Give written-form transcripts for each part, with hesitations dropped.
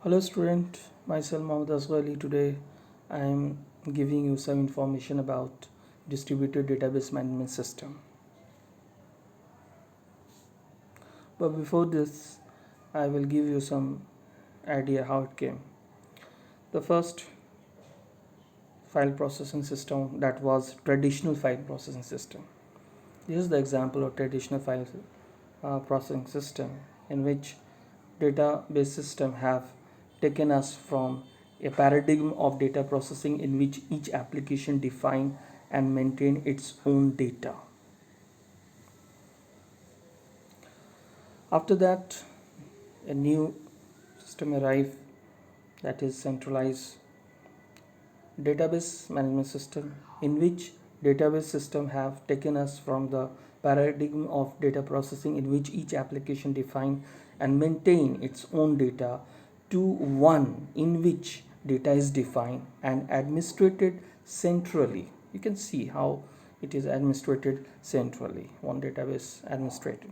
Hello student, myself Mohammed Asghali. Today I am giving you some information about distributed database management system. But before this, I will give you some idea how it came. The first file processing system, that was traditional file processing system. This is the example of traditional file processing system in which database system have taken us from a paradigm of data processing in which each application define and maintain its own data. After that, a new system arrived, that is centralized database management system, in which database system have taken us from the paradigm of data processing in which each application define and maintain its own data to one in which data is defined and administrated centrally. You can see how it is administrated centrally, one database administrated.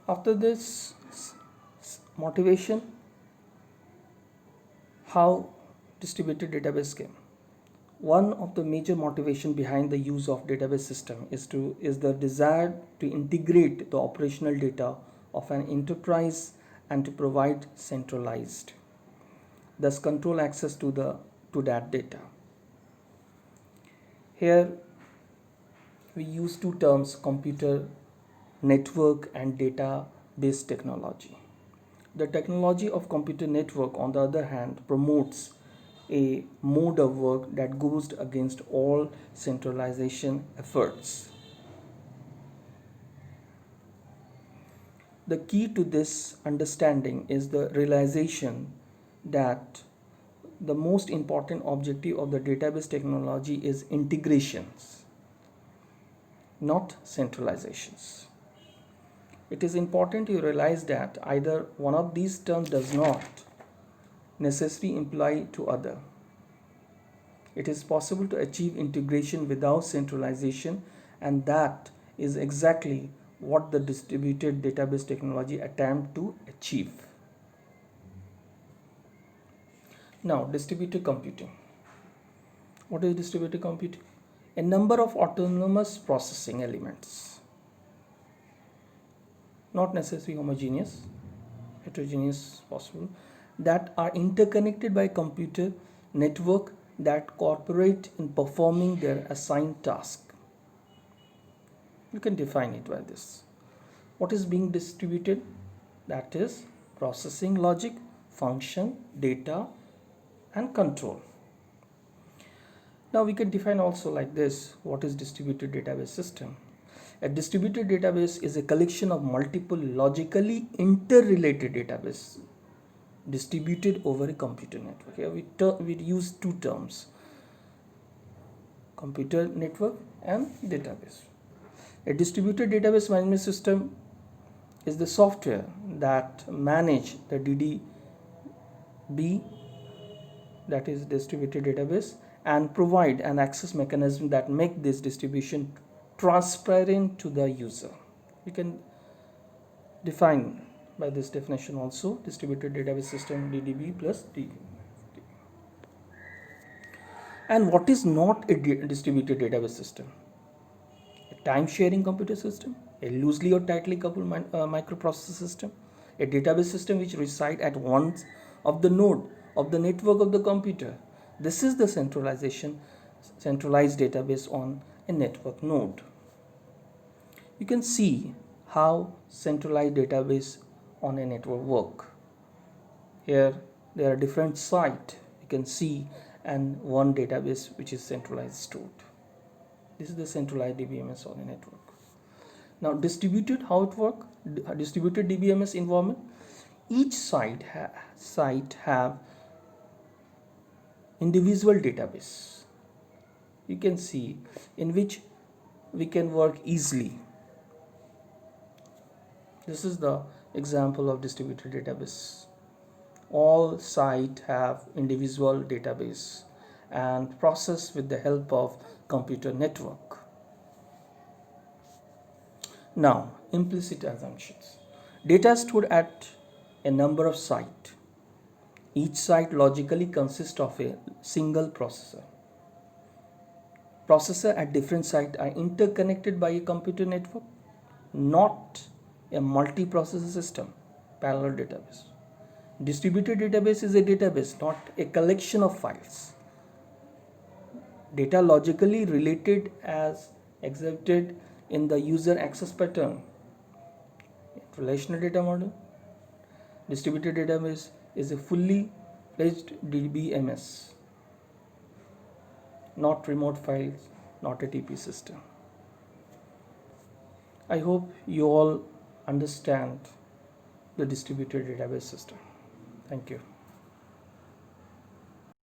After this motivation, how distributed database came. One of the major motivation behind the use of database system is the desire to integrate the operational data of an enterprise and to provide centralized, thus control access to that data. Here we use two terms, computer network and database technology. The technology of computer network, on the other hand, promotes a mode of work that goes against all centralization efforts. The key to this understanding is the realization that the most important objective of the database technology is integrations, not centralizations. It is important to realize that either one of these terms does not necessarily imply to other. It is possible to achieve integration without centralization, and that is exactly what the distributed database technology attempt to achieve. Now, distributed computing. What is distributed computing? A number of autonomous processing elements, not necessarily homogeneous, heterogeneous possible, that are interconnected by computer network that cooperate in performing their assigned task. You can define it by this. What is being distributed? That is processing logic, function, data, and control. Now we can define also like this, what is distributed database system? A distributed database is a collection of multiple logically interrelated databases distributed over a computer network. Here we use two terms, computer network and database. A distributed database management system is the software that manage the DDB, that is distributed database, and provide an access mechanism that make this distribution transparent to the user. We can define by this definition also, distributed database system DDB plus DB. And what is not a distributed database system? A time-sharing computer system, a loosely or tightly coupled microprocessor system, a database system which reside at one of the node of the network of the computer. This is the centralized database on a network node. You can see how centralized database on a network work. Here there are different sites you can see, and one database which is centralized stored. This is the centralized DBMS on a network. Now distributed, how it work? Distributed DBMS environment. Each site have individual database. You can see in which we can work easily. This is the example of distributed database. All sites have individual database and process with the help of computer network. Now, implicit assumptions. Data stored at a number of sites. Each site logically consists of a single processor. Processors at different sites are interconnected by a computer network, not a multi-processor system, parallel database. Distributed database is a database, not a collection of files. Data logically related as exhibited in the user access pattern. Relational data model. Distributed database is a fully fledged DBMS, not remote files, not a TP system. I hope you all understand the distributed database system. Thank you.